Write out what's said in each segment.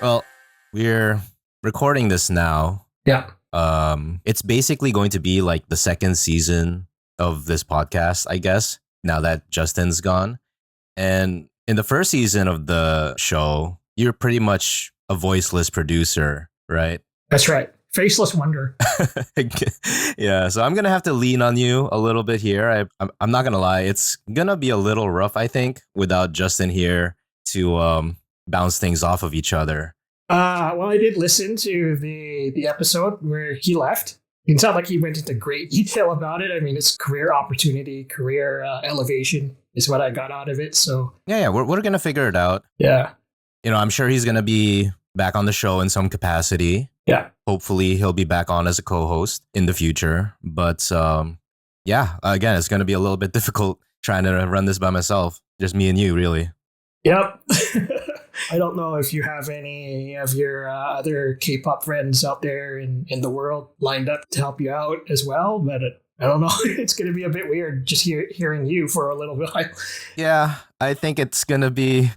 Well, we're recording this now. Yeah, It's basically going to be like the second season of this podcast, I guess, now that Justin's gone. And in the first season of the show, you're pretty much a voiceless producer, right? that's right. Faceless Wonder. Yeah, so I'm gonna have to lean on you a little bit here. I'm not gonna lie, it's gonna be a little rough, I think, without Justin here to bounce things off of each other. Well, I did listen to the episode where he left. It sounded like he went into great detail about it. I mean, it's career opportunity, career elevation is what I got out of it. So Yeah, we're gonna figure it out. yeah, I'm sure he's gonna be back on the show in some capacity. yeah, Hopefully, he'll be back on as a co-host in the future. But yeah, again, it's gonna be a little bit difficult trying to run this by myself. Just me and you, really. yep. I don't know if you have any of your other K-pop friends out there in the world lined up to help you out as well, but I don't know. It's going to be a bit weird just hearing you for a little while. Yeah, I think it's gonna be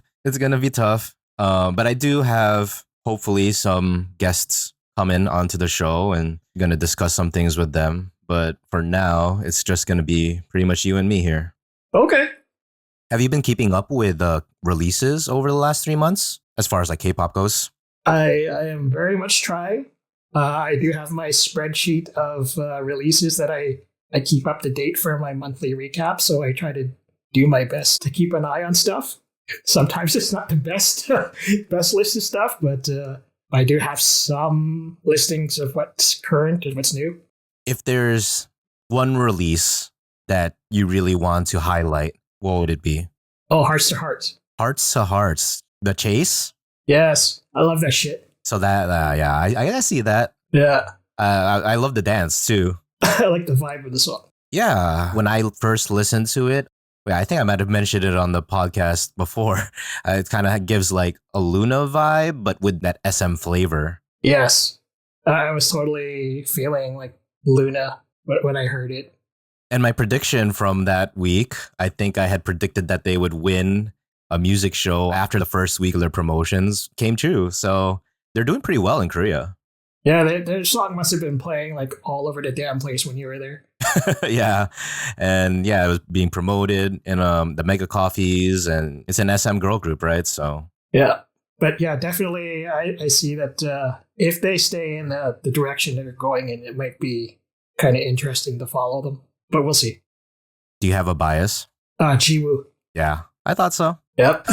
tough. But I do have hopefully some guests come in onto the show and gonna discuss some things with them. But for now, it's just gonna be pretty much you and me here. Okay. Have you been keeping up with releases over the last 3 months as far as like K-pop goes? I am very much trying. I do have my spreadsheet of releases that I keep up to date for my monthly recap. So I try to do my best to keep an eye on stuff. Sometimes it's not the best best list of stuff, but I do have some listings of what's current and what's new. If there's one release that you really want to highlight, what would it be? Oh, Hearts to Hearts. Hearts to Hearts, The Chase. Yes, I love that shit. So that yeah, I see that. Yeah, I love the dance too. I like the vibe of the song. Yeah, when I first listened to it, I think I might have mentioned it on the podcast before. It kind of gives like a Luna vibe, but with that SM flavor. Yes, I was totally feeling like Luna when I heard it. And my prediction from that week, I think I had predicted that they would win a music show after the first week of their promotions came true. So they're doing pretty well in Korea. Yeah, their song must have been playing like all over the damn place when you were there. Yeah. And yeah, it was being promoted in the Mega Coffees, and it's an SM girl group, right? So Yeah, but yeah, definitely, I see that if they stay in the direction they're going in, it might be kind of interesting to follow them. But we'll see. do you have a bias? Jiwoo. Yeah, I thought so. Yep.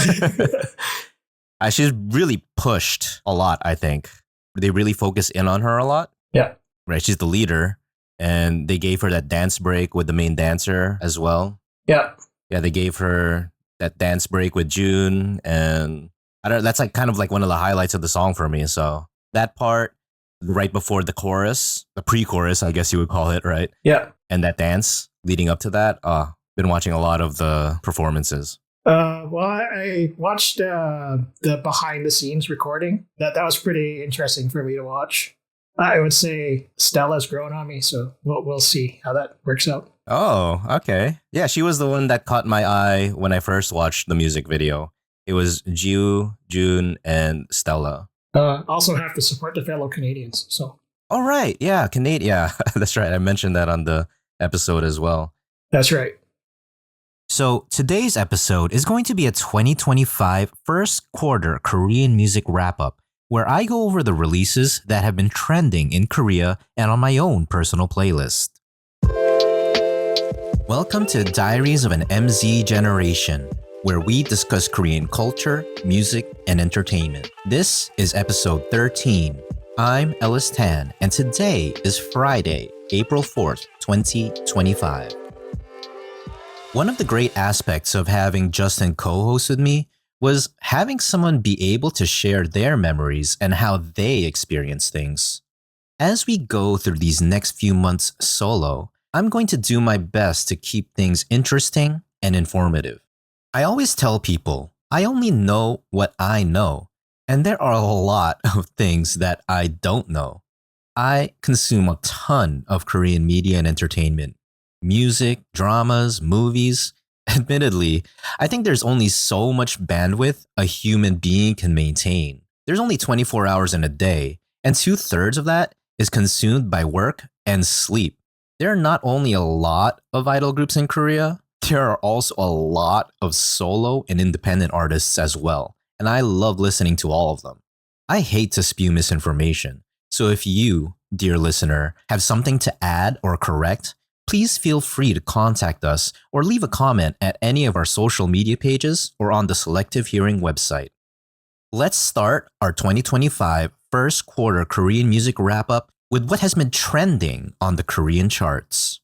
She's really pushed a lot, I think. They really focus in on her a lot. Yeah. Right? She's the leader. And they gave her that dance break with the main dancer as well. Yeah. Yeah, they gave her that dance break with June. And I don't that's like kind of like one of the highlights of the song for me. So that part right before the chorus, the pre-chorus, I guess you would call it, right? Yeah. And that dance leading up to that, been watching a lot of the performances. Well, I watched the behind the scenes recording. That was pretty interesting for me to watch. I would say Stella's grown on me, so we'll see how that works out. Oh, okay. Yeah, she was the one that caught my eye when I first watched the music video. It was Jiu, June, and Stella. Also have to support the fellow Canadians. So Oh, right. Yeah, Canadian. Yeah, that's right. I mentioned that on the episode as well. that's right. So today's episode is going to be a 2025 first quarter Korean music wrap-up, where I go over the releases that have been trending in Korea and on my own personal playlist. Welcome to Diaries of an MZ Generation, where we discuss Korean culture, music, and entertainment. This is episode 13. I'm Ellis Tan, and today is Friday, April 4th, 2025. One of the great aspects of having Justin co-host with me was having someone be able to share their memories and how they experience things. As we go through these next few months solo, I'm going to do my best to keep things interesting and informative. I always tell people, I only know what I know, and there are a lot of things that I don't know. I consume a ton of Korean media and entertainment. Music, dramas, movies. Admittedly, I think there's only so much bandwidth a human being can maintain. There's only 24 hours in a day, and 2/3 of that is consumed by work and sleep. There are not only a lot of idol groups in Korea, there are also a lot of solo and independent artists as well, and I love listening to all of them. I hate to spew misinformation, so if you, dear listener, have something to add or correct, please feel free to contact us or leave a comment at any of our social media pages or on the Selective Hearing website. Let's start our 2025 first quarter Korean music wrap up with what has been trending on the Korean charts.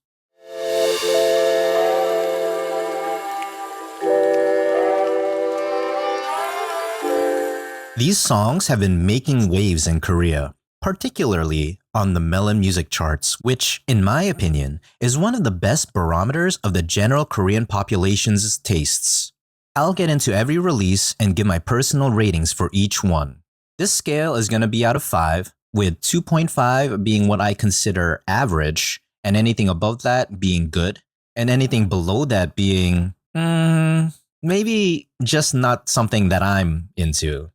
These songs have been making waves in Korea, particularly on the melon music charts, which, in my opinion, is one of the best barometers of the general Korean population's tastes. I'll get into every release and give my personal ratings for each one. This scale is going to be out of 5, with 2.5 being what I consider average, and anything above that being good, and anything below that being, maybe just not something that I'm into.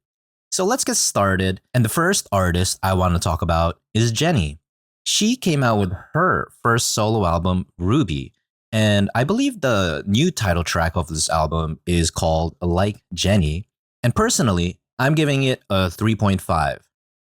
So let's get started, and the first artist I want to talk about is Jennie. She came out with her first solo album, Ruby, and I believe the new title track of this album is called Like Jennie, and personally, I'm giving it a 3.5.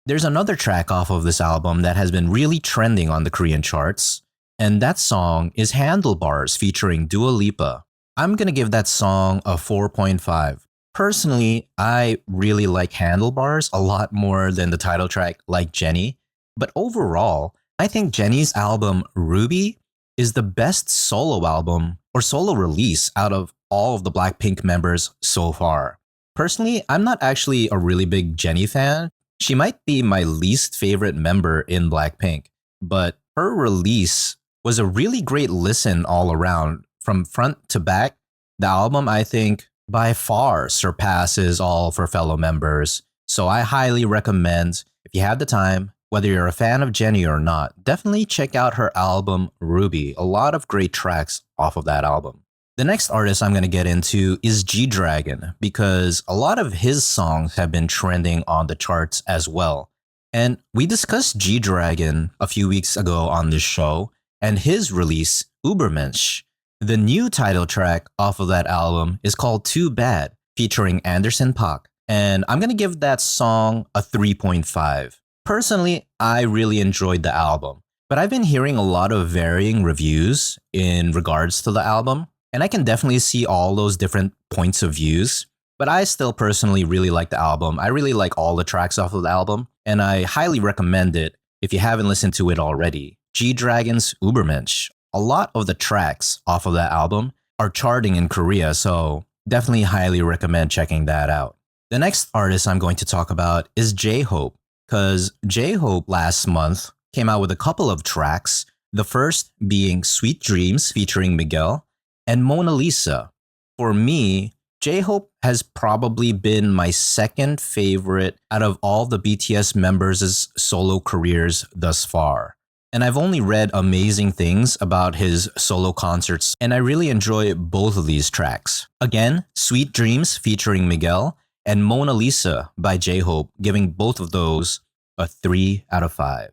There's another track off of this album that has been really trending on the Korean charts, and that song is Handlebars featuring Dua Lipa. I'm gonna give that song a 4.5. Personally, I really like Handlebars a lot more than the title track Like Jennie, but overall, I think Jennie's album Ruby is the best solo album or solo release out of all of the Blackpink members so far. Personally, I'm not actually a really big Jennie fan. She might be my least favorite member in Blackpink, but her release was a really great listen all around. From front to back, the album, I think, by far surpasses all of her fellow members. So I highly recommend, if you have the time, whether you're a fan of Jennie or not, definitely check out her album Ruby. A lot of great tracks off of that album. The next artist I'm going to get into is G-Dragon, because a lot of his songs have been trending on the charts as well. And we discussed G-Dragon a few weeks ago on this show, and his release, Ubermensch. The new title track off of that album is called Too Bad, featuring Anderson .Paak, and I'm going to give that song a 3.5. Personally, I really enjoyed the album, but I've been hearing a lot of varying reviews in regards to the album, and I can definitely see all those different points of views, but I still personally really like the album. I really like all the tracks off of the album, and I highly recommend it if you haven't listened to it already. G-Dragon's Ubermensch. A lot of the tracks off of that album are charting in Korea, so definitely highly recommend checking that out. The next artist I'm going to talk about is J-Hope, because J-Hope last month came out with a couple of tracks, the first being Sweet Dreams featuring Miguel, and Mona Lisa. For me, J-Hope has probably been my second favorite out of all the BTS members' solo careers thus far. And I've only read amazing things about his solo concerts, and I really enjoy both of these tracks. Again, Sweet Dreams featuring Miguel, and Mona Lisa by J-Hope, giving both of those a 3 out of 5.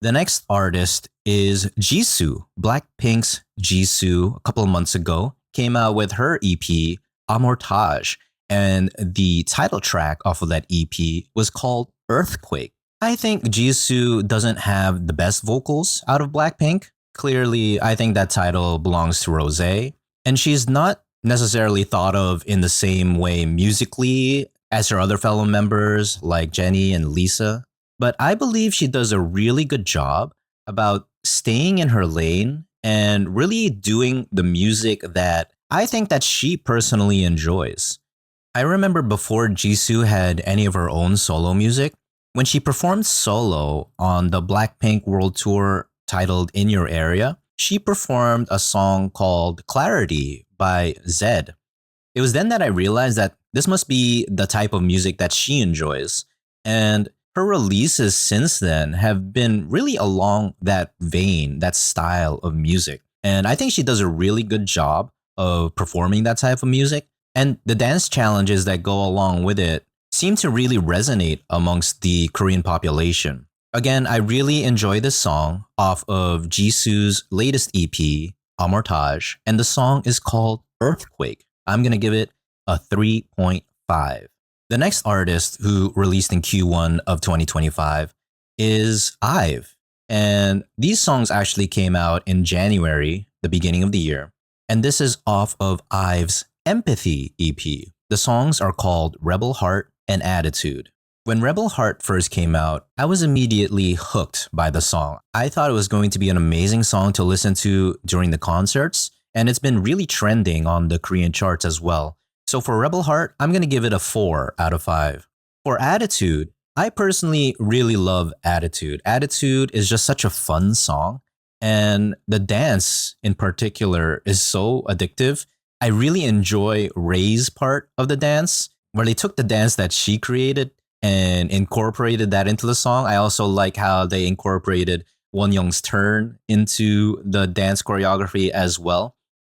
The next artist is Jisoo. Blackpink's Jisoo, a couple of months ago, came out with her EP, Amortage, and the title track off of that EP was called Earthquake. I think Jisoo doesn't have the best vocals out of Blackpink. Clearly, I think that title belongs to Rosé, and she's not necessarily thought of in the same way musically as her other fellow members like Jennie and Lisa. But I believe she does a really good job about staying in her lane and really doing the music that I think that she personally enjoys. I remember before Jisoo had any of her own solo music, when she performed solo on the Blackpink World Tour titled In Your Area, she performed a song called Clarity by Zedd. It was then that I realized that this must be the type of music that she enjoys. And her releases since then have been really along that vein, that style of music. And I think she does a really good job of performing that type of music. And the dance challenges that go along with it seem to really resonate amongst the Korean population. Again, I really enjoy this song off of Jisoo's latest EP, Amortage, and the song is called Earthquake. I'm going to give it a 3.5. The next artist who released in Q1 of 2025 is IVE. And these songs actually came out in January, the beginning of the year. And this is off of IVE's Empathy EP. The songs are called Rebel Heart and Attitude. When Rebel Heart first came out, I was immediately hooked by the song. I thought it was going to be an amazing song to listen to during the concerts, and it's been really trending on the Korean charts as well. So for Rebel Heart, I'm going to give it a 4 out of 5. For Attitude, I personally really love Attitude. Attitude is just such a fun song, and the dance in particular is so addictive. I really enjoy Ray's part of the dance, where they took the dance that she created and incorporated that into the song. I also like how they incorporated Wonyoung's turn into the dance choreography as well.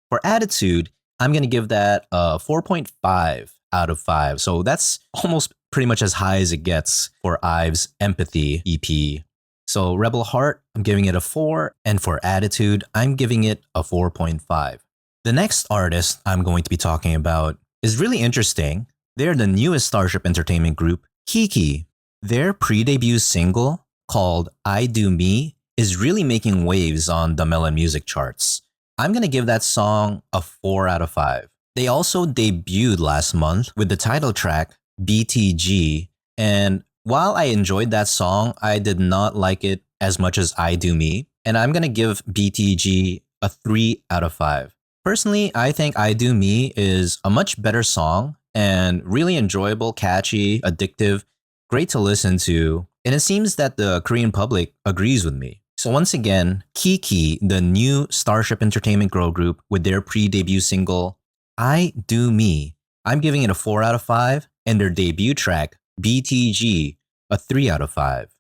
For Attitude, I'm going to give that a 4.5 out of 5. So that's almost pretty much as high as it gets for IVE's Empathy EP. So Rebel Heart, I'm giving it a 4. And for Attitude, I'm giving it a 4.5. The next artist I'm going to be talking about is really interesting. They're the newest Starship Entertainment group, Kiki. Their pre-debut single, called I Do Me, is really making waves on the Melon Music charts. I'm going to give that song a 4 out of 5. They also debuted last month with the title track, BTG, and while I enjoyed that song, I did not like it as much as I Do Me, and I'm going to give BTG a 3 out of 5. Personally, I think I Do Me is a much better song and really enjoyable, catchy, addictive, great to listen to, and it seems that the Korean public agrees with me. So once again, Kiki, the new Starship Entertainment girl group with their pre-debut single, I Do Me, I'm giving it a 4 out of 5, and their debut track, BTG, a 3 out of 5.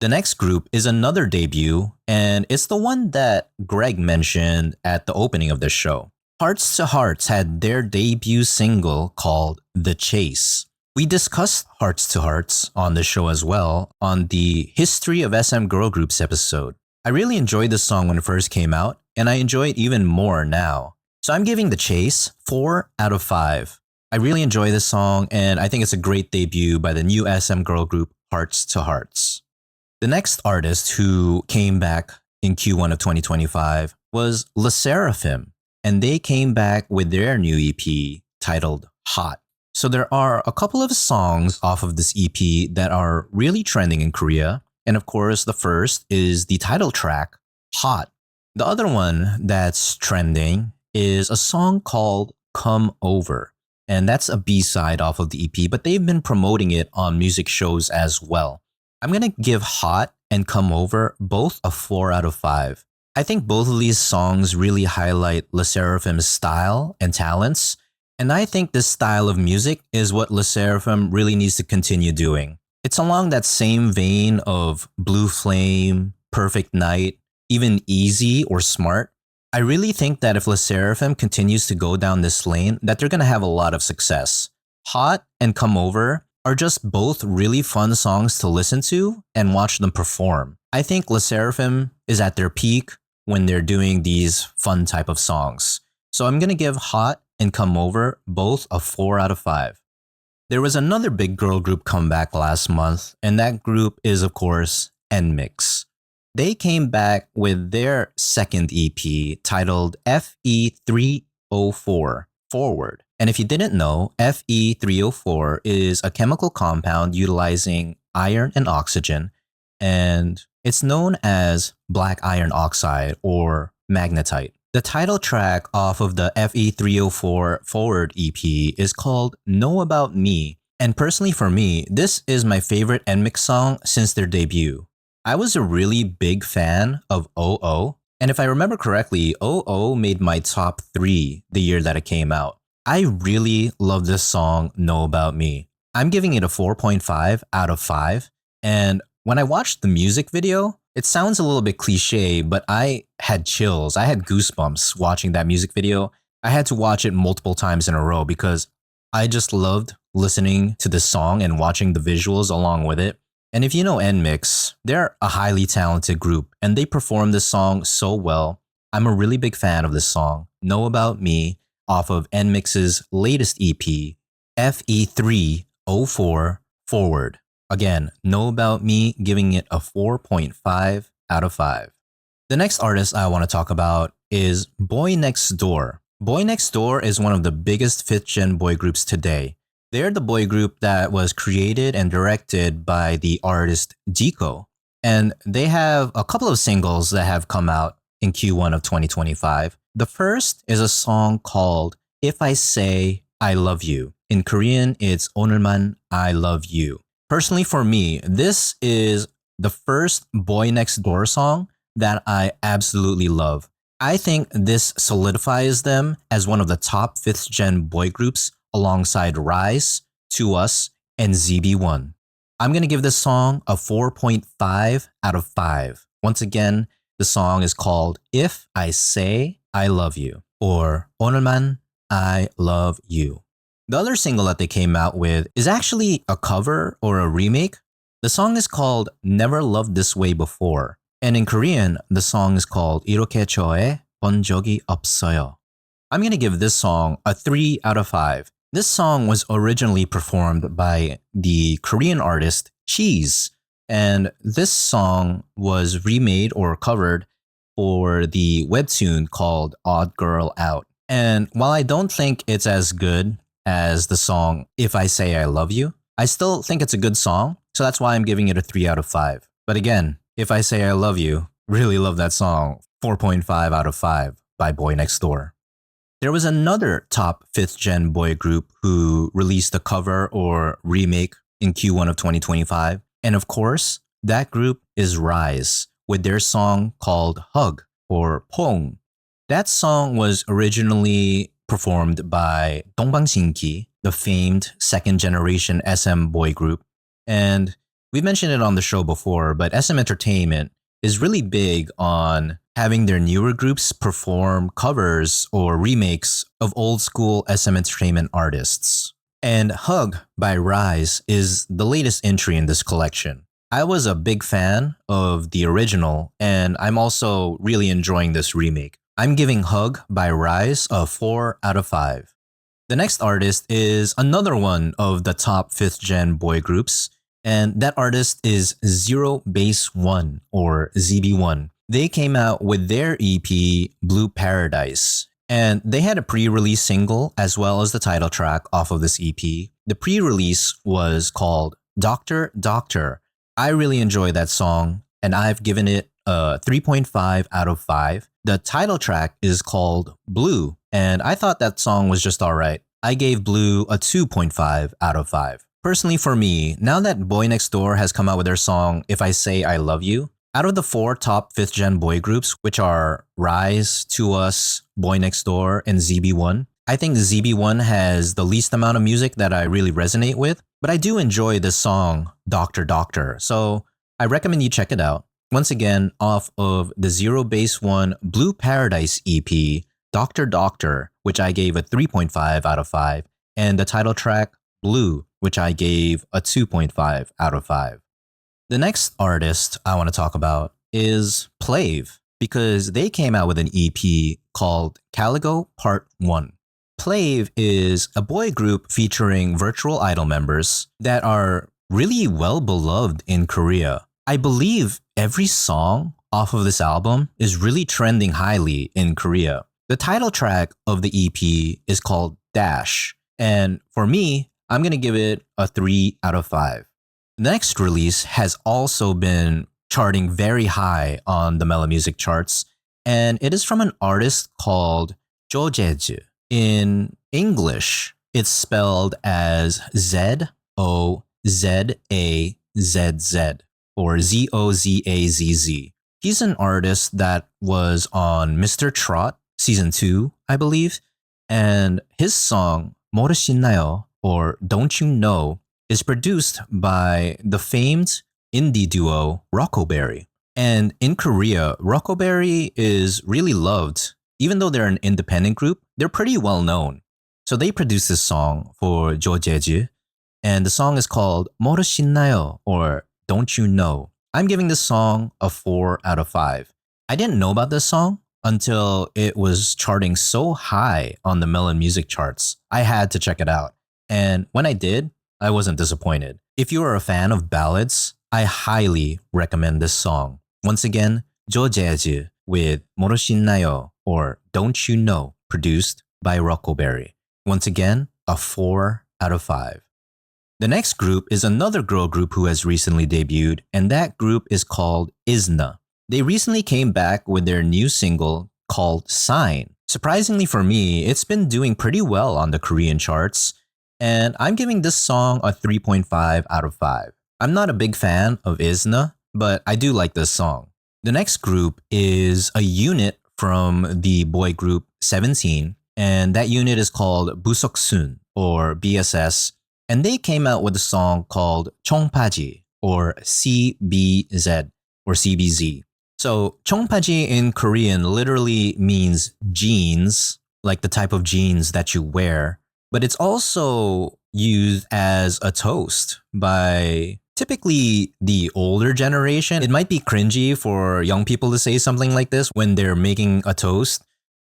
The next group is another debut, and it's the one that Greg mentioned at the opening of the show. Hearts to Hearts had their debut single called The Chase. We discussed Hearts to Hearts on the show as well on the History of SM Girl Groups episode. I really enjoyed the song when it first came out, and I enjoy it even more now. So I'm giving The Chase 4 out of 5. I really enjoy this song, and I think it's a great debut by the new SM girl group Hearts to Hearts. The next artist who came back in Q1 of 2025 was LE SSERAFIM, and they came back with their new EP titled Hot. So there are a couple of songs off of this EP that are really trending in Korea, and of course the first is the title track, Hot. The other one that's trending is a song called Come Over, and that's a B-side off of the EP, but they've been promoting it on music shows as well. I'm going to give Hot and Come Over both a 4 out of 5. I think both of these songs really highlight LE SSERAFIM's style and talents, and I think this style of music is what LE SSERAFIM really needs to continue doing. It's along that same vein of Blue Flame, Perfect Night, even Easy or Smart. I really think that if LE SSERAFIM continues to go down this lane, that they're going to have a lot of success. Hot and Come Over are just both really fun songs to listen to and watch them perform. I think LE SSERAFIM is at their peak when they're doing these fun type of songs. So I'm going to give Hot and Come Over both a 4 out of 5. There was another big girl group comeback last month, and that group is, of course, NMIXX. They came back with their second EP titled FE304, Forward. And if you didn't know, Fe304 is a chemical compound utilizing iron and oxygen, and it's known as black iron oxide or magnetite. The title track off of the Fe304 Forward EP is called Know About Me, and personally for me, this is my favorite NMIXX song since their debut. I was a really big fan of OO, and if I remember correctly, OO made my top 3 the year that it came out. I really love this song, Know About Me. I'm giving it a 4.5 out of 5, and when I watched the music video, it sounds a little bit cliche, but I had chills. I had goosebumps watching that music video. I had to watch it multiple times in a row because I just loved listening to this song and watching the visuals along with it. And if you know NMIX, they're a highly talented group and they perform this song so well. I'm a really big fan of this song, Know About Me, off of NMIX's latest EP, FE304 Forward. Again, Know About Me, giving it a 4.5 out of 5. The next artist I want to talk about is Boy Next Door. Boy Next Door is one of the biggest 5th gen boy groups today. They're the boy group that was created and directed by the artist Zico. And they have a couple of singles that have come out in Q1 of 2025. The first is a song called If I Say I Love You. In Korean, it's 오늘만 I Love You. Personally, for me, this is the first Boy Next Door song that I absolutely love. I think this solidifies them as one of the top 5th gen boy groups alongside Rise, To Us, and ZB1. I'm going to give this song a 4.5 out of 5. Once again, the song is called If I Say I Love You, or 오늘만 I Love You. The other single that they came out with is actually a cover or a remake. The song is called Never Loved This Way Before. And in Korean, the song is called 이렇게 좋아해 본 적이 없어요. I'm going to give this song a 3 out of 5. This song was originally performed by the Korean artist Cheese, and this song was remade or covered for the webtoon called Odd Girl Out. And while I don't think it's as good as the song If I Say I Love You, I still think it's a good song, so that's why I'm giving it a 3 out of 5. But again, If I Say I Love You, really love that song, 4.5 out of 5 by Boy Next Door. There was another top 5th gen boy group who released a cover or remake in Q1 of 2025. And of course, that group is Rise with their song called Hug or Pong. That song was originally performed by Dongbangsinki, the famed second generation SM boy group. And we've mentioned it on the show before, but SM Entertainment is really big on having their newer groups perform covers or remakes of old school SM Entertainment artists. And Hug by Rise is the latest entry in this collection. I was a big fan of the original, and I'm also really enjoying this remake. I'm giving Hug by Rise a 4 out of 5. The next artist is another one of the top 5th gen boy groups, and that artist is Zero Base One or ZB1. They came out with their EP, Blue Paradise, and they had a pre-release single as well as the title track off of this EP. The pre-release was called Doctor Doctor. I really enjoy that song, and I've given it a 3.5 out of 5. The title track is called Blue, and I thought that song was just alright. I gave Blue a 2.5 out of 5. Personally for me, now that Boy Next Door has come out with their song If I Say I Love You, out of the 4 top 5th gen boy groups, which are Rise, To Us, Boy Next Door, and ZB1, I think ZB1 has the least amount of music that I really resonate with, but I do enjoy this song, Doctor Doctor, so I recommend you check it out. Once again, off of the Zero Base One Blue Paradise EP, Doctor Doctor, which I gave a 3.5 out of 5, and the title track, Blue, which I gave a 2.5 out of 5. The next artist I want to talk about is Plave, because they came out with an EP called Caligo Part 1. Plave is a boy group featuring virtual idol members that are really well beloved in Korea. I believe every song off of this album is really trending highly in Korea. The title track of the EP is called Dash, and for me, I'm going to give it a 3 out of 5. The next release has also been charting very high on the Mellow Music charts, and it is from an artist called Jojezz. In English, it's spelled as Zozazz or Zozazz. He's an artist that was on Mr. Trot Season 2, I believe, and his song 모르시나요 or Don't You Know is produced by the famed indie duo Rockoberry. And in Korea, Rockoberry is really loved. Even though they're an independent group, they're pretty well known. So they produced this song for Jo Jeju, and the song is called 모르시나요 or Don't You Know. I'm giving this song a 4 out of 5. I didn't know about this song until it was charting so high on the Melon Music charts. I had to check it out. And when I did, I wasn't disappointed. If you are a fan of ballads, I highly recommend this song. Once again, Jo Jeju with 모르시나요 or Don't You Know, produced by Rockoberry. Once again, a 4 out of 5. The next group is another girl group who has recently debuted, and that group is called ISNA. They recently came back with their new single called Sign. Surprisingly for me, it's been doing pretty well on the Korean charts, and I'm giving this song a 3.5 out of 5. I'm not a big fan of ISNA, but I do like this song. The next group is a unit from the boy group 17, and that unit is called Busoksun or BSS, and they came out with a song called Chongpaji or CBZ or CBZ. So Chongpaji in Korean literally means jeans, like the type of jeans that you wear, but it's also used as a toast by typically the older generation. It might be cringy for young people to say something like this when they're making a toast,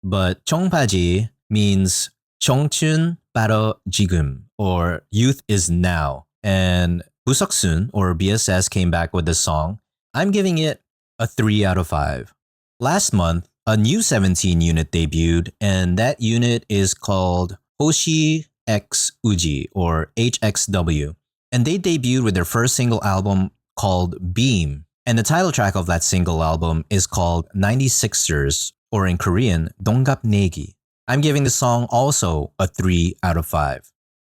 but 청바지 means 청춘 바로 지금 or youth is now. And 부석순 or BSS came back with this song. I'm giving it a 3 out of 5. Last month, a new 17 unit debuted, and that unit is called Hoshi X Uji or HXW. And they debuted with their first single album called Beam. And the title track of that single album is called 96ers, or in Korean, 동갑내기. I'm giving the song also a 3 out of 5.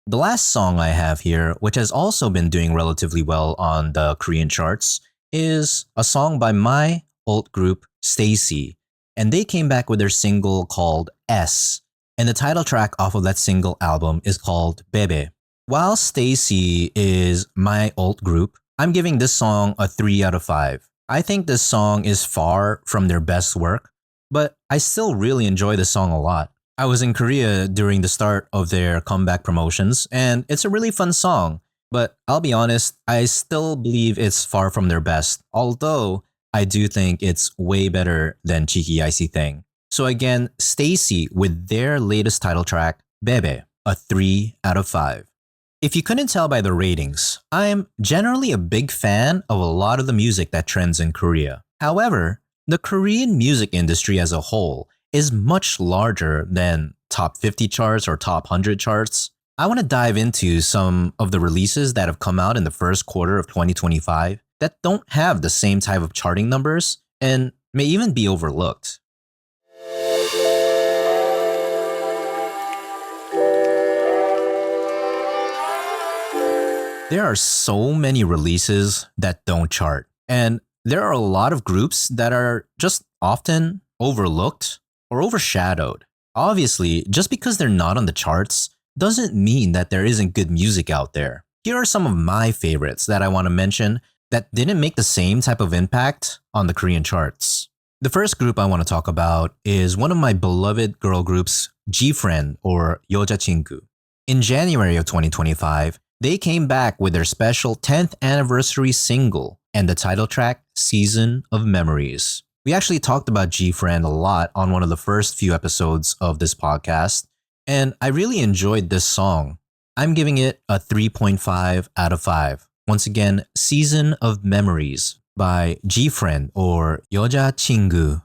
The last song I have here, which has also been doing relatively well on the Korean charts, is a song by my old group, Stacy. And they came back with their single called S. And the title track off of that single album is called Bebe. While Stacy is my old group, I'm giving this song a 3 out of 5. I think this song is far from their best work, but I still really enjoy the song a lot. I was in Korea during the start of their comeback promotions, and it's a really fun song. But I'll be honest, I still believe it's far from their best, although I do think it's way better than Cheeky Icy Thing. So again, Stacy with their latest title track, Bebe, a 3 out of 5. If you couldn't tell by the ratings, I'm generally a big fan of a lot of the music that trends in Korea. However, the Korean music industry as a whole is much larger than top 50 charts or top 100 charts. I want to dive into some of the releases that have come out in the first quarter of 2025 that don't have the same type of charting numbers and may even be overlooked. There are so many releases that don't chart, and there are a lot of groups that are just often overlooked or overshadowed. Obviously, just because they're not on the charts doesn't mean that there isn't good music out there. Here are some of my favorites that I want to mention that didn't make the same type of impact on the Korean charts. The first group I want to talk about is one of my beloved girl groups, G-Friend or 여자친구. In January of 2025, they came back with their special 10th anniversary single and the title track, Season of Memories. We actually talked about G-Friend a lot on one of the first few episodes of this podcast, and I really enjoyed this song. I'm giving it a 3.5 out of 5. Once again, Season of Memories by G-Friend or 여자친구.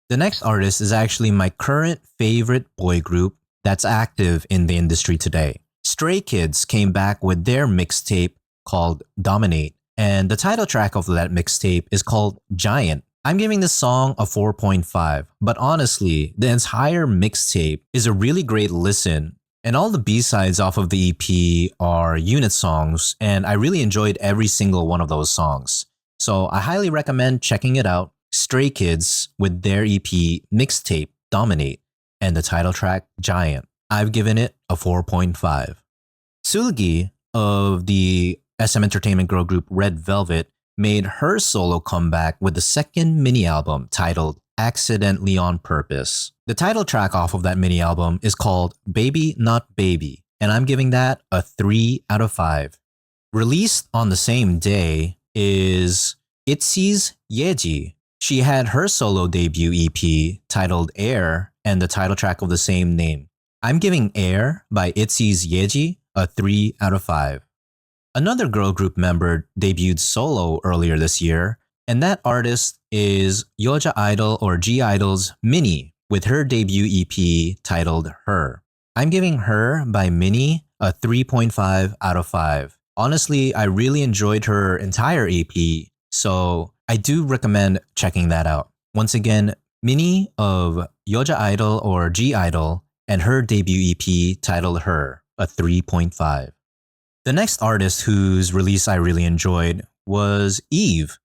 The next artist is actually my current favorite boy group that's active in the industry today. Stray Kids came back with their mixtape called Dominate, and the title track of that mixtape is called Giant. I'm giving this song a 4.5, but honestly, the entire mixtape is a really great listen, and all the B-sides off of the EP are unit songs, and I really enjoyed every single one of those songs. So I highly recommend checking it out. Stray Kids with their EP mixtape Dominate and the title track Giant. I've given it a 4.5. Sulgi of the SM Entertainment girl group Red Velvet made her solo comeback with the second mini-album titled Accidentally on Purpose. The title track off of that mini-album is called Baby Not Baby, and I'm giving that a 3 out of 5. Released on the same day is ITZY's Yeji. She had her solo debut EP titled Air and the title track of the same name. I'm giving Air by ITZY's Yeji a 3 out of 5. Another girl group member debuted solo earlier this year, and that artist is Yeoja Idol or G-Idol's Minnie with her debut EP titled Her. I'm giving Her by Minnie a 3.5 out of 5. Honestly, I really enjoyed her entire EP, so I do recommend checking that out. Once again, Minnie of Yeoja Idol or G-Idol and her debut EP titled Her, a 3.5. The next artist whose release I really enjoyed was Eve.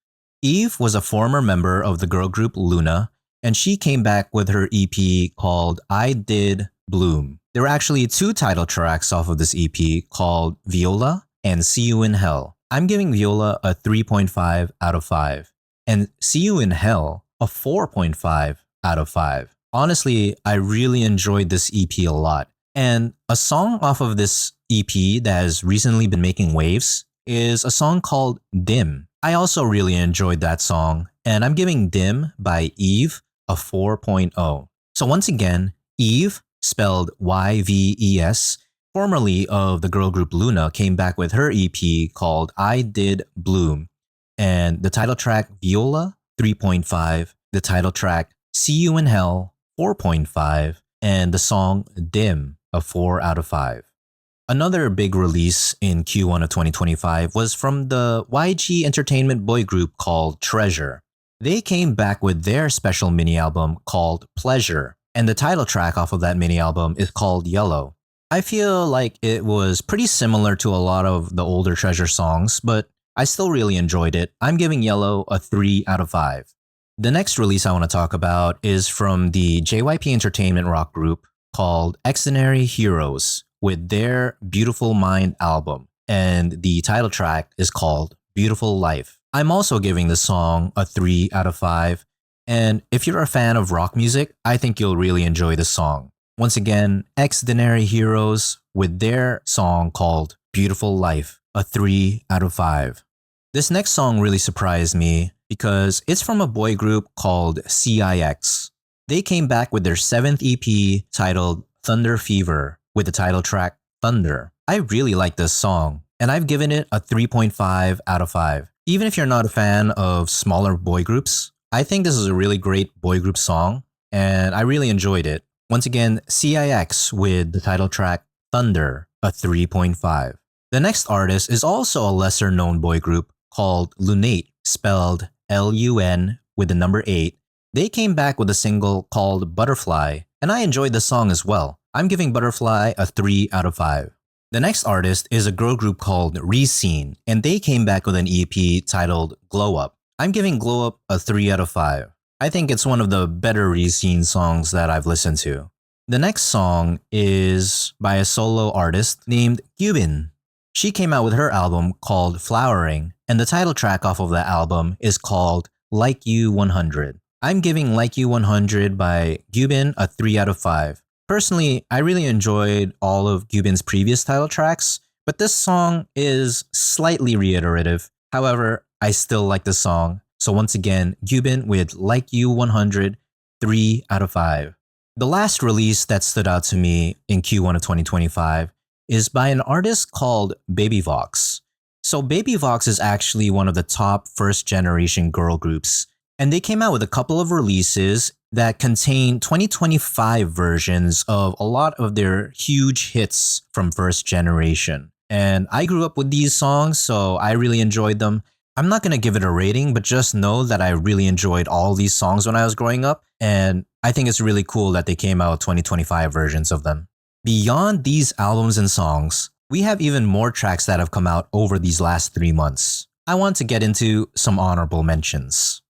Eve was a former member of the girl group Luna, and she came back with her EP called I Did Bloom. There were actually 2 title tracks off of this EP called Viola and See You in Hell. I'm giving Viola a 3.5 out of 5, and See You in Hell a 4.5 out of 5. Honestly, I really enjoyed this EP a lot. And a song off of this EP that has recently been making waves is a song called Dim. I also really enjoyed that song, and I'm giving Dim by Eve a 4.0. So once again, Eve, spelled Y-V-E-S, formerly of the girl group Luna, came back with her EP called I Did Bloom, and the title track Viola, 3.5, the title track See You in Hell, 4.5, and the song Dim, a 4 out of 5. Another big release in Q1 of 2025 was from the YG Entertainment boy group called Treasure. They came back with their special mini-album called Pleasure, and the title track off of that mini-album is called Yellow. I feel like it was pretty similar to a lot of the older Treasure songs, but I still really enjoyed it. I'm giving Yellow a 3 out of 5. The next release I want to talk about is from the JYP Entertainment rock group called Extraordinary Heroes with their Beautiful Mind album, and the title track is called Beautiful Life. I'm also giving the song a 3 out of 5, and if you're a fan of rock music, I think you'll really enjoy the song. Once again, Extraordinary Heroes with their song called Beautiful Life, a 3 out of 5. This next song really surprised me because it's from a boy group called CIX. They came back with their 7th EP titled Thunder Fever with the title track Thunder. I really like this song, and I've given it a 3.5 out of 5. Even if you're not a fan of smaller boy groups, I think this is a really great boy group song, and I really enjoyed it. Once again, CIX with the title track Thunder, a 3.5. The next artist is also a lesser known boy group called Lunate, spelled L-U-N with the number 8. They came back with a single called Butterfly, and I enjoyed the song as well. I'm giving Butterfly a 3 out of 5. The next artist is a girl group called Rescene, and they came back with an EP titled Glow Up. I'm giving Glow Up a 3 out of 5. I think it's one of the better Rescene songs that I've listened to. The next song is by a solo artist named Gyubin. She came out with her album called Flowering, and the title track off of that album is called Like You 100. I'm giving Like You 100 by Gyubin a 3 out of 5. Personally, I really enjoyed all of Gyubin's previous title tracks, but this song is slightly reiterative. However, I still like the song. So once again, Gyubin with Like You 100, 3 out of 5. The last release that stood out to me in Q1 of 2025 is by an artist called Baby Vox. So Baby Vox is actually one of the top first generation girl groups, and they came out with a couple of releases that contain 2025 versions of a lot of their huge hits from first generation. And I grew up with these songs, so I really enjoyed them. I'm not going to give it a rating, but just know that I really enjoyed all these songs when I was growing up, and I think it's really cool that they came out with 2025 versions of them. Beyond these albums and songs, we have even more tracks that have come out over these last 3 months. I want to get into some honorable mentions.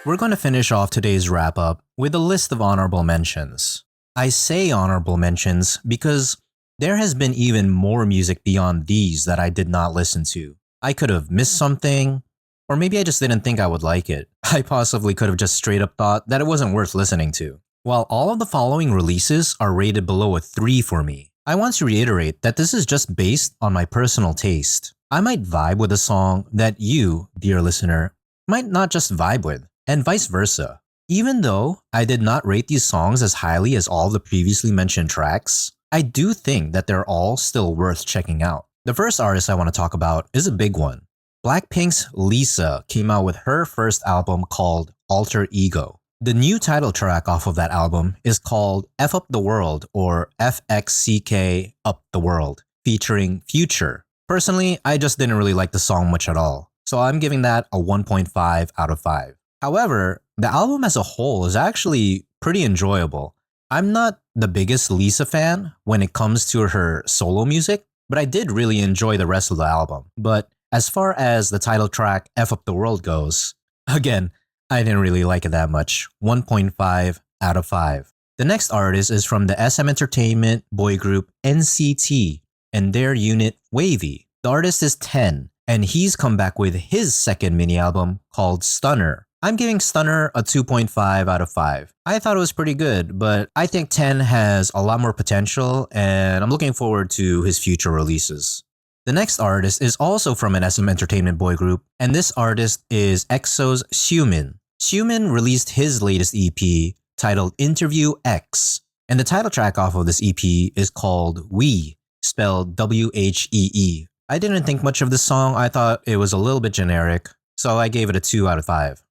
We're going to finish off today's wrap-up with a list of honorable mentions. I say honorable mentions because there has been even more music beyond these that I did not listen to. I could have missed something, or maybe I just didn't think I would like it. I possibly could have just straight up thought that it wasn't worth listening to. While all of the following releases are rated below a 3 for me, I want to reiterate that this is just based on my personal taste. I might vibe with a song that you, dear listener, might not just vibe with, and vice versa. Even though I did not rate these songs as highly as all the previously mentioned tracks, I do think that they're all still worth checking out. The first artist I want to talk about is a big one. Blackpink's Lisa came out with her first album called Alter Ego. The new title track off of that album is called F Up the World or FXCK Up the World, featuring Future. Personally, I just didn't really like the song much at all, so I'm giving that a 1.5 out of 5. However, the album as a whole is actually pretty enjoyable. I'm not the biggest Lisa fan when it comes to her solo music, but I did really enjoy the rest of the album. But as far as the title track F Up the World goes, again, I didn't really like it that much. 1.5 out of 5. The next artist is from the SM Entertainment boy group NCT and their unit Wavy. The artist is 10, and he's come back with his second mini album called Stunner. I'm giving Stunner a 2.5 out of 5. I thought it was pretty good, but I think 10 has a lot more potential, and I'm looking forward to his future releases. The next artist is also from an SM Entertainment boy group, and this artist is EXO's Xiumin. Xiumin released his latest EP titled Interview X, and the title track off of this EP is called We, spelled WHEE. I didn't think much of this song. I thought it was a little bit generic, so I gave it a 2 out of 5.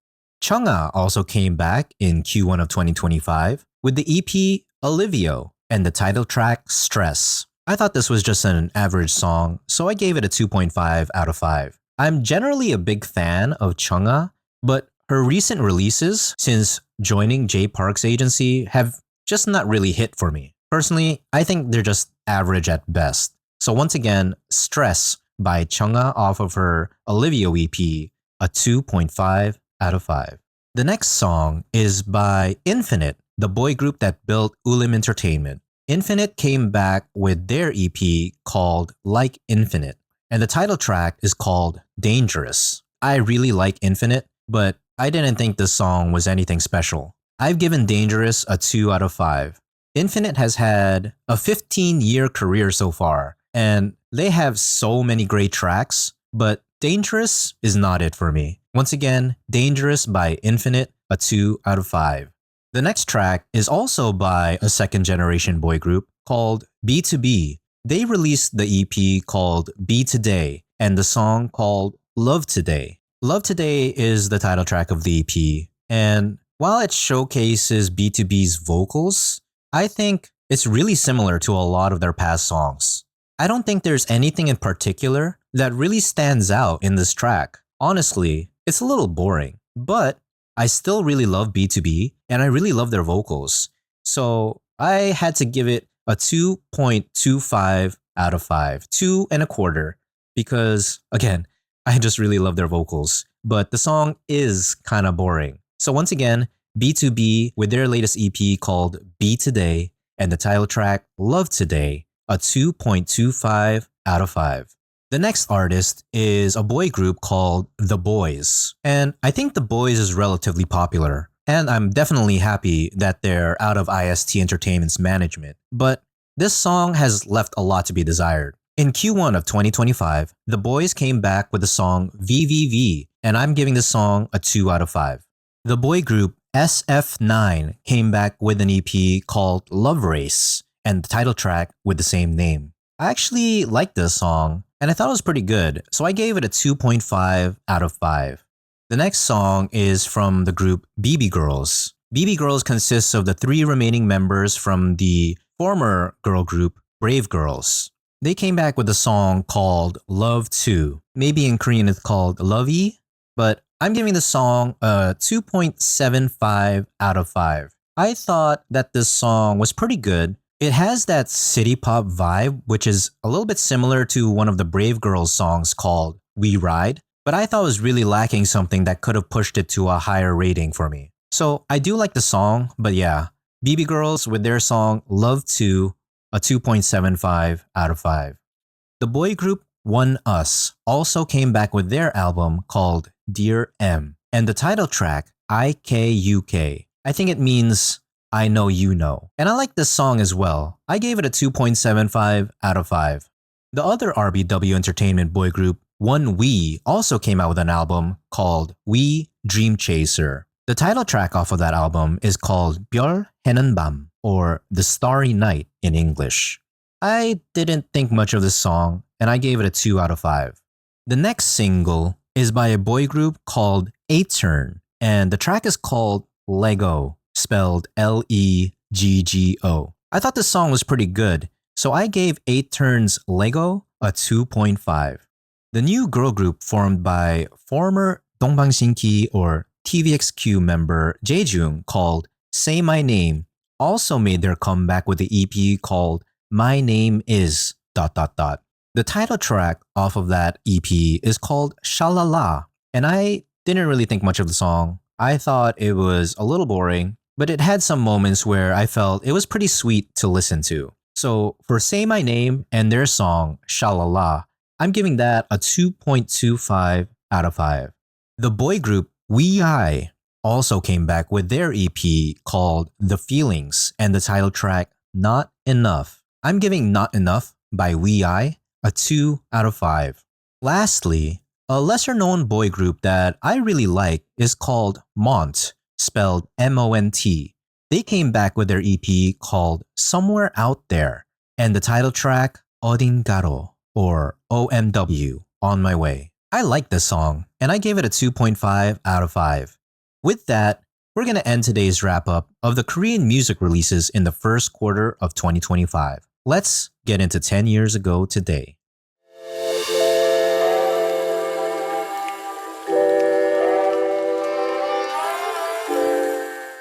Chungha also came back in Q1 of 2025 with the EP Olivio and the title track Stress. I thought this was just an average song, so I gave it a 2.5 out of 5. I'm generally a big fan of Chungha, but her recent releases since joining Jay Park's agency have just not really hit for me. Personally, I think they're just average at best. So once again, Stress by Chungha off of her Olivio EP, a 2.5 out of 5. The next song is by Infinite, the boy group that built Ulim Entertainment. Infinite came back with their EP called Like Infinite, and the title track is called Dangerous. I really like Infinite, but I didn't think this song was anything special. I've given Dangerous a 2 out of 5. Infinite has had a 15-year career so far, and they have so many great tracks, but Dangerous is not it for me. Once again, Dangerous by Infinite, a 2 out of 5. The next track is also by a second-generation boy group called B2B. They released the EP called Be Today and the song called Love Today. Love Today is the title track of the EP, and while it showcases B2B's vocals, I think it's really similar to a lot of their past songs. I don't think there's anything in particular that really stands out in this track. Honestly, it's a little boring, but I still really love B2B and I really love their vocals. So I had to give it a 2.25 out of 5, 2.25, because again, I just really love their vocals, but the song is kind of boring. So once again, B2B with their latest EP called Be Today and the title track Love Today, a 2.25 out of 5. The next artist is a boy group called The Boys, and I think The Boys is relatively popular, and I'm definitely happy that they're out of IST Entertainment's management, but this song has left a lot to be desired. In Q1 of 2025, The Boys came back with the song VVV, and I'm giving this song a 2 out of 5. The boy group SF9 came back with an EP called Love Race, and the title track with the same name. I actually liked this song, and I thought it was pretty good, so I gave it a 2.5 out of 5. The next song is from the group BB Girls. BB Girls consists of the 3 remaining members from the former girl group Brave Girls. They came back with a song called Love 2. Maybe in Korean it's called Lovey, but I'm giving the song a 2.75 out of 5. I thought that this song was pretty good. It has that city pop vibe, which is a little bit similar to one of the Brave Girls songs called We Ride, but I thought it was really lacking something that could have pushed it to a higher rating for me. So I do like the song, but yeah, BB Girls with their song Love 2, a 2.75 out of 5. The boy group One Us also came back with their album called Dear M, and the title track IKUK. I think it means I Know You Know. And I like this song as well. I gave it a 2.75 out of 5. The other RBW Entertainment boy group, One We, also came out with an album called We Dream Chaser. The title track off of that album is called 별 해는 밤, or The Starry Night in English. I didn't think much of this song, and I gave it a 2 out of 5. The next single is by a boy group called A-Turn, and the track is called Lego, spelled Leggo. I thought this song was pretty good, so I gave A-Turn's Lego a 2.5. The new girl group formed by former Dongbangsinki or TVXQ member Jaejung called Say My Name also made their comeback with the EP called My Name Is ... The title track off of that EP is called Shalala, and I didn't really think much of the song. I thought it was a little boring, but it had some moments where I felt it was pretty sweet to listen to. So for Say My Name and their song Shalala, I'm giving that a 2.25 out of 5. The boy group Weei also came back with their EP called The Feelings and the title track Not Enough. I'm giving Not Enough by Weei a 2 out of 5. Lastly, a lesser known boy group that I really like is called Mont, spelled M-O-N-T. They came back with their EP called Somewhere Out There and the title track 어딘가로, or OMW, On My Way. I like this song and I gave it a 2.5 out of 5. With that, we're going to end today's wrap up of the Korean music releases in the first quarter of 2025. Let's get into 10 years ago today.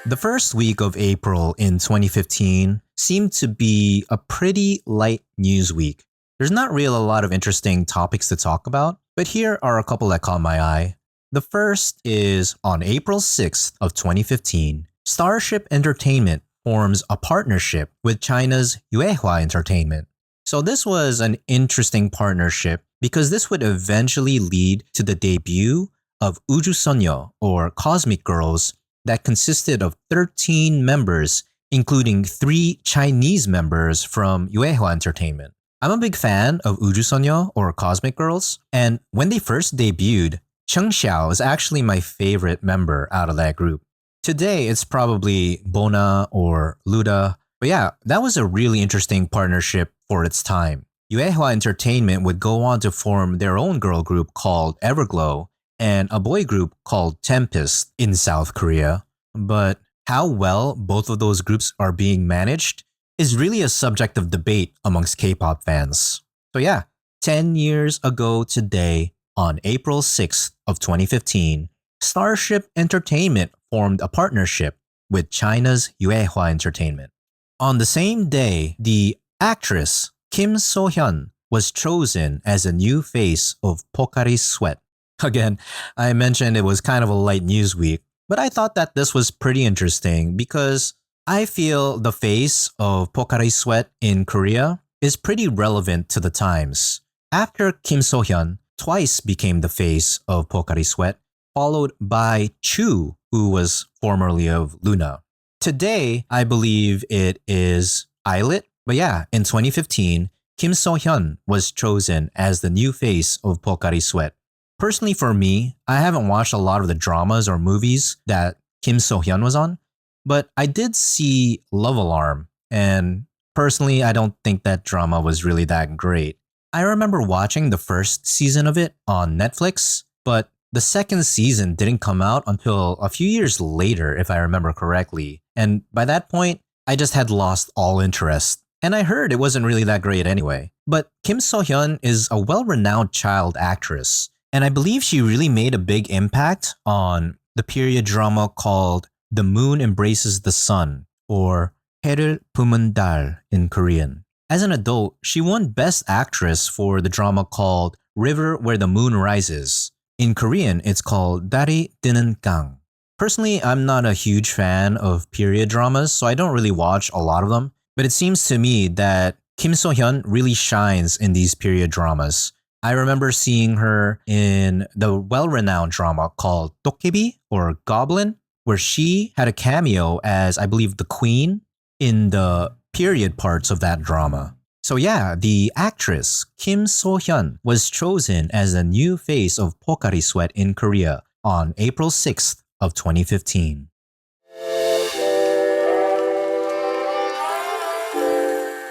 The first week of April in 2015 seemed to be a pretty light news week. There's not really a lot of interesting topics to talk about, but here are a couple that caught my eye. The first is on April 6th of 2015, Starship Entertainment forms a partnership with China's Yuehua Entertainment. So this was an interesting partnership because this would eventually lead to the debut of Uju Sonyo, or Cosmic Girls, that consisted of 13 members, including 3 Chinese members from Yuehua Entertainment. I'm a big fan of Uju Sonyo, or Cosmic Girls, and when they first debuted, Cheng Xiao is actually my favorite member out of that group. Today, it's probably Bona or Luda, but yeah, that was a really interesting partnership for its time. Yuehua Entertainment would go on to form their own girl group called Everglow and a boy group called Tempest in South Korea. But how well both of those groups are being managed is really a subject of debate amongst K-pop fans. So yeah, 10 years ago today, on April 6th of 2015, Starship Entertainment formed a partnership with China's Yuehua Entertainment. On the same day, the actress Kim So-Hyun was chosen as a new face of Pocari Sweat. Again, I mentioned it was kind of a light news week, but I thought that this was pretty interesting because I feel the face of Pocari Sweat in Korea is pretty relevant to the times. After Kim So-Hyun twice became the face of Pocari Sweat, followed by Chu, who was formerly of Luna. Today, I believe it is Islet, but yeah, in 2015, Kim So-Hyun was chosen as the new face of Pocari Sweat. Personally for me, I haven't watched a lot of the dramas or movies that Kim So-Hyun was on, but I did see Love Alarm, and personally, I don't think that drama was really that great. I remember watching the first season of it on Netflix, but the second season didn't come out until a few years later, if I remember correctly. And by that point, I just had lost all interest. And I heard it wasn't really that great anyway. But Kim So-Hyun is a well-renowned child actress, and I believe she really made a big impact on the period drama called The Moon Embraces the Sun, or 해를 품은 달 in Korean. As an adult, she won Best Actress for the drama called River Where the Moon Rises. In Korean, it's called 달이 뜨는 강. Personally, I'm not a huge fan of period dramas, so I don't really watch a lot of them. But it seems to me that Kim So-Hyun really shines in these period dramas. I remember seeing her in the well-renowned drama called Dokkebi or Goblin, where she had a cameo as, I believe, the queen in the period parts of that drama. So yeah, the actress Kim So-Hyun was chosen as the new face of Pocari Sweat in Korea on April 6th of 2015.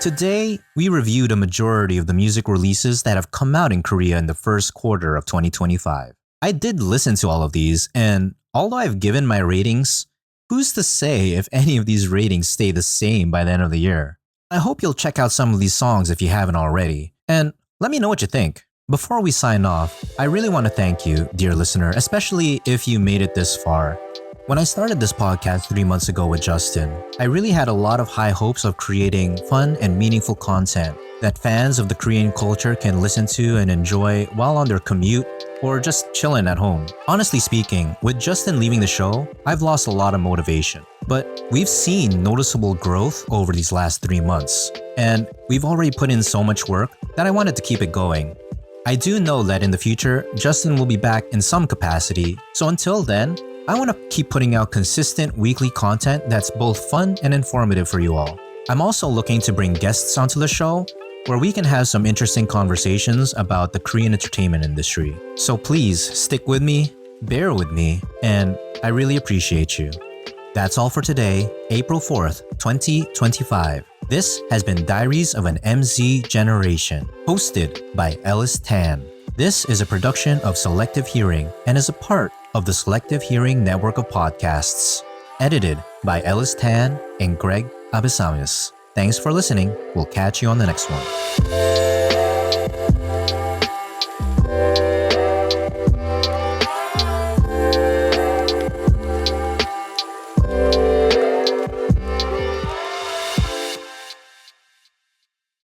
Today, we reviewed a majority of the music releases that have come out in Korea in the first quarter of 2025. I did listen to all of these, and although I've given my ratings, who's to say if any of these ratings stay the same by the end of the year? I hope you'll check out some of these songs if you haven't already, and let me know what you think. Before we sign off, I really want to thank you, dear listener, especially if you made it this far. When I started this podcast 3 months ago with Justin, I really had a lot of high hopes of creating fun and meaningful content that fans of the Korean culture can listen to and enjoy while on their commute or just chilling at home. Honestly speaking, with Justin leaving the show, I've lost a lot of motivation. But we've seen noticeable growth over these last 3 months, and we've already put in so much work that I wanted to keep it going. I do know that in the future, Justin will be back in some capacity, so until then, I want to keep putting out consistent weekly content that's both fun and informative for you all. I'm also looking to bring guests onto the show where we can have some interesting conversations about the Korean entertainment industry. So please stick with me, bear with me, and I really appreciate you. That's all for today, April 4th, 2025. This has been Diaries of an MZ Generation, hosted by Ellis Tan. This is a production of Selective Hearing and is a part of the Selective Hearing network of podcasts. Edited by Ellis Tan and Greg Abesamis. Thanks for listening. We'll catch you on the next one.